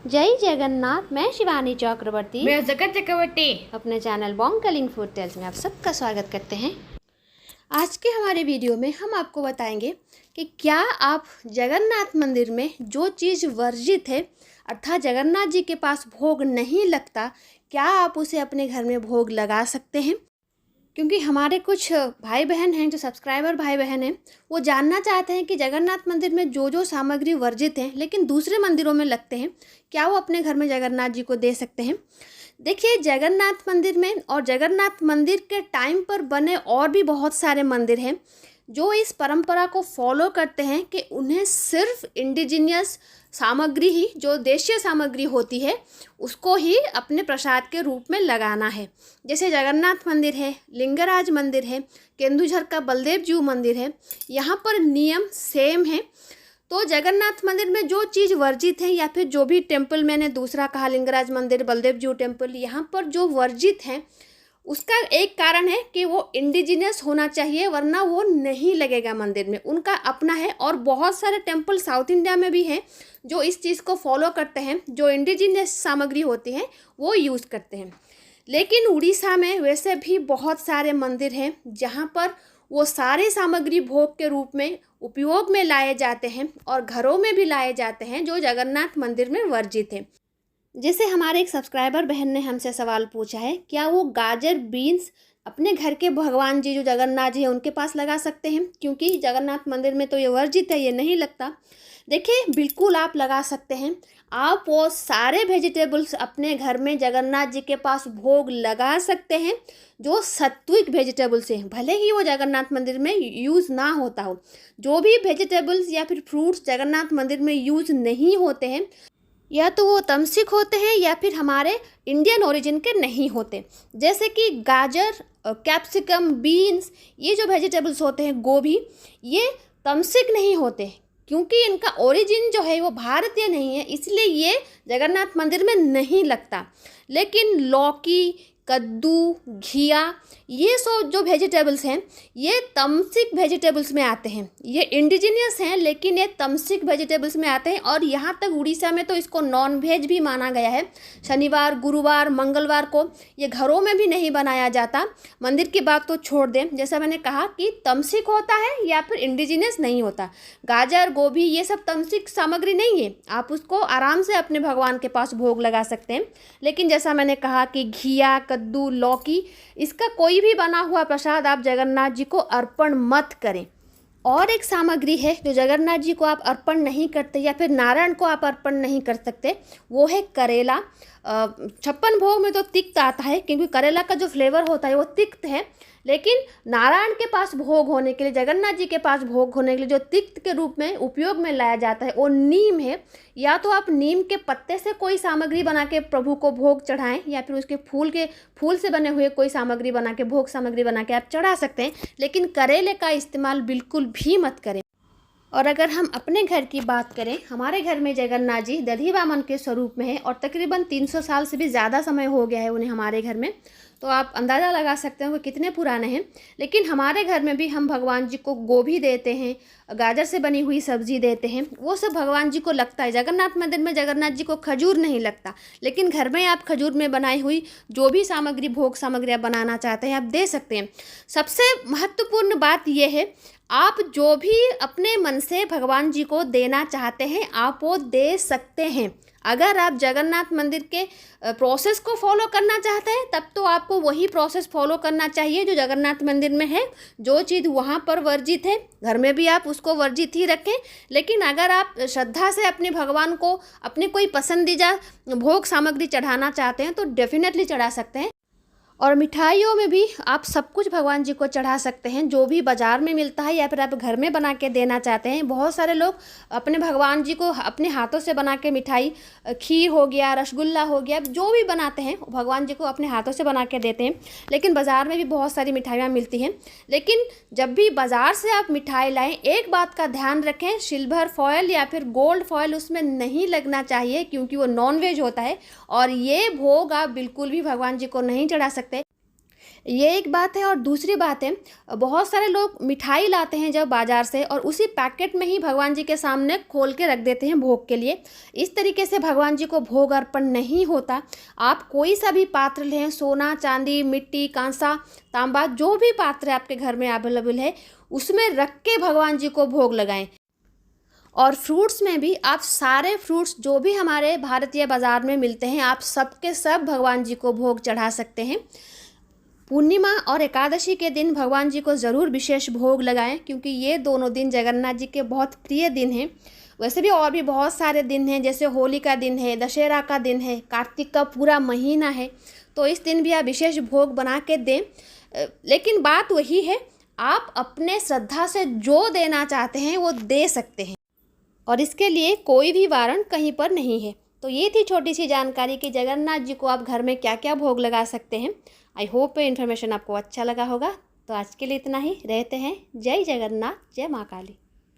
जय जगन्नाथ। मैं शिवानी चक्रवर्ती, मैं जगत चक्रवर्ती अपने चैनल बॉन्ग फूड टेल्स में आप सबका स्वागत करते हैं। आज के हमारे वीडियो में हम आपको बताएंगे कि क्या आप जगन्नाथ मंदिर में जो चीज़ वर्जित है, अर्थात जगन्नाथ जी के पास भोग नहीं लगता, क्या आप उसे अपने घर में भोग लगा सकते हैं। क्योंकि हमारे कुछ भाई बहन हैं, जो सब्सक्राइबर भाई बहन हैं, वो जानना चाहते हैं कि जगन्नाथ मंदिर में जो जो सामग्री वर्जित हैं लेकिन दूसरे मंदिरों में लगते हैं, क्या वो अपने घर में जगन्नाथ जी को दे सकते हैं। देखिए, जगन्नाथ मंदिर में और जगन्नाथ मंदिर के टाइम पर बने और भी बहुत सारे मंदिर हैं जो इस परंपरा को फॉलो करते हैं कि उन्हें सिर्फ इंडिजिनियस सामग्री ही, जो देशीय सामग्री होती है, उसको ही अपने प्रसाद के रूप में लगाना है। जैसे जगन्नाथ मंदिर है, लिंगराज मंदिर है, केंदुझर का बलदेव जीउ मंदिर है, यहाँ पर नियम सेम है। तो जगन्नाथ मंदिर में जो चीज़ वर्जित है, या फिर जो भी टेम्पल मैंने दूसरा कहा, लिंगराज मंदिर, बलदेव जीउ टेम्पल, यहाँ पर जो वर्जित हैं उसका एक कारण है कि वो इंडिजिनियस होना चाहिए, वरना वो नहीं लगेगा मंदिर में, उनका अपना है। और बहुत सारे टेम्पल साउथ इंडिया में भी हैं जो इस चीज़ को फॉलो करते हैं, जो इंडिजिनियस सामग्री होती है वो यूज़ करते हैं। लेकिन उड़ीसा में वैसे भी बहुत सारे मंदिर हैं जहाँ पर वो सारे सामग्री भोग के रूप में उपयोग में लाए जाते हैं और घरों में भी लाए जाते हैं जो जगन्नाथ मंदिर में वर्जित है। जैसे हमारे एक सब्सक्राइबर बहन ने हमसे सवाल पूछा है, क्या वो गाजर बीन्स अपने घर के भगवान जी जो जगन्नाथ जी हैं उनके पास लगा सकते हैं, क्योंकि जगन्नाथ मंदिर में तो ये वर्जित है, ये नहीं लगता। देखिए, बिल्कुल आप लगा सकते हैं। आप वो सारे वेजिटेबल्स अपने घर में जगन्नाथ जी के पास भोग लगा सकते हैं जो सात्विक वेजिटेबल्स हैं, भले ही वो जगन्नाथ मंदिर में यूज़ ना होता हो। जो भी वेजिटेबल्स या फिर फ्रूट्स जगन्नाथ मंदिर में यूज़ नहीं होते हैं, या तो वो तमसिक होते हैं या फिर हमारे इंडियन ओरिजिन के नहीं होते। जैसे कि गाजर, कैप्सिकम, बीन्स, ये जो वेजिटेबल्स होते हैं, गोभी, ये तमसिक नहीं होते क्योंकि इनका ओरिजिन जो है वो भारतीय नहीं है, इसलिए ये जगन्नाथ मंदिर में नहीं लगता। लेकिन लौकी, कद्दू, घिया, ये सब जो वेजिटेबल्स हैं ये तमसिक वेजिटेबल्स में आते हैं। ये इंडिजिनियस हैं लेकिन ये तमसिक वेजिटेबल्स में आते हैं। और यहाँ तक उड़ीसा में तो इसको नॉन वेज भी माना गया है। शनिवार, गुरुवार, मंगलवार को ये घरों में भी नहीं बनाया जाता। मंदिर की बात तो छोड़ दें, जैसा मैंने कहा कि तमसिक होता है या फिर इंडिजिनियस नहीं होता। गाजर, गोभी, ये सब तमसिक सामग्री नहीं है, आप उसको आराम से अपने भगवान के पास भोग लगा सकते हैं। लेकिन जैसा मैंने कहा कि घिया, कद्दू, लौकी, इसका कोई भी बना हुआ प्रसाद आप जगन्नाथ जी को अर्पण मत करें। और एक सामग्री है जो जगन्नाथ जी को आप अर्पण नहीं करते या फिर नारायण को आप अर्पण नहीं कर सकते, वो है करेला। 56 भोग में तो तिक्त आता है क्योंकि करेला का जो फ्लेवर होता है वो तिक्त है। लेकिन नारायण के पास भोग होने के लिए, जगन्नाथ जी के पास भोग होने के लिए जो तिक्त के रूप में उपयोग में लाया जाता है वो नीम है। या तो आप नीम के पत्ते से कोई सामग्री बना के प्रभु को भोग चढ़ाएं, या फिर उसके फूल से बने हुए कोई सामग्री बना के, भोग सामग्री बना के आप चढ़ा सकते हैं। लेकिन करेले का इस्तेमाल बिल्कुल भी मत करें। और अगर हम अपने घर की बात करें, हमारे घर में जगन्नाथ जी दधि वामन के स्वरूप में है और तकरीबन 300 साल से भी ज़्यादा समय हो गया है उन्हें हमारे घर में। तो आप अंदाज़ा लगा सकते हैं वो कितने पुराने हैं। लेकिन हमारे घर में भी हम भगवान जी को गोभी देते हैं, गाजर से बनी हुई सब्जी देते हैं, वो सब भगवान जी को लगता है। जगन्नाथ मंदिर में जगन्नाथ जी को खजूर नहीं लगता, लेकिन घर में आप खजूर में बनाई हुई जो भी सामग्री, भोग सामग्री आप बनाना चाहते हैं, आप दे सकते हैं। सबसे महत्वपूर्ण बात यह है, आप जो भी अपने मन से भगवान जी को देना चाहते हैं आप वो दे सकते हैं। अगर आप जगन्नाथ मंदिर के प्रोसेस को फॉलो करना चाहते हैं तब तो आपको वही प्रोसेस फॉलो करना चाहिए जो जगन्नाथ मंदिर में है। जो चीज़ वहाँ पर वर्जित है, घर में भी आप उसको वर्जित ही रखें। लेकिन अगर आप श्रद्धा से अपने भगवान को अपने कोई पसंदीदा भोग सामग्री चढ़ाना चाहते हैं तो डेफिनेटली चढ़ा सकते हैं। और मिठाइयों में भी आप सब कुछ भगवान जी को चढ़ा सकते हैं, जो भी बाज़ार में मिलता है या फिर आप घर में बना के देना चाहते हैं। बहुत सारे लोग अपने भगवान जी को अपने हाथों से बना के मिठाई, खीर हो गया, रसगुल्ला हो गया, जो भी बनाते हैं भगवान जी को अपने हाथों से बना के देते हैं। लेकिन बाज़ार में भी बहुत सारी मिठाइयाँ मिलती हैं। लेकिन जब भी बाज़ार से आप मिठाई लाएँ, एक बात का ध्यान रखें, सिल्वर फॉयल या फिर गोल्ड फॉयल उसमें नहीं लगना चाहिए क्योंकि वो नॉन वेज होता है और ये भोग आप बिल्कुल भी भगवान जी को नहीं चढ़ा सकते। ये एक बात है। और दूसरी बात है, बहुत सारे लोग मिठाई लाते हैं जब बाज़ार से और उसी पैकेट में ही भगवान जी के सामने खोल के रख देते हैं भोग के लिए। इस तरीके से भगवान जी को भोग अर्पण नहीं होता। आप कोई सा भी पात्र लें, सोना, चांदी, मिट्टी, कांसा, तांबा, जो भी पात्र आपके घर में अवेलेबल है उसमें रख के भगवान जी को भोग लगाएं। और फ्रूट्स में भी आप सारे फ्रूट्स जो भी हमारे भारतीय बाज़ार में मिलते हैं, आप सब के सब भगवान जी को भोग चढ़ा सकते हैं। पूर्णिमा और एकादशी के दिन भगवान जी को ज़रूर विशेष भोग लगाएं, क्योंकि ये दोनों दिन जगन्नाथ जी के बहुत प्रिय दिन हैं। वैसे भी और भी बहुत सारे दिन हैं, जैसे होली का दिन है, दशहरा का दिन है, कार्तिक का पूरा महीना है, तो इस दिन भी आप विशेष भोग बना के दें। लेकिन बात वही है, आप अपने श्रद्धा से जो देना चाहते हैं वो दे सकते हैं और इसके लिए कोई भी वारण कहीं पर नहीं है। तो ये थी छोटी सी जानकारी कि जगन्नाथ जी को आप घर में क्या क्या भोग लगा सकते हैं। आई होप ये इन्फॉर्मेशन आपको अच्छा लगा होगा। तो आज के लिए इतना ही। रहते हैं। जय जगन्नाथ, जय माँ काली।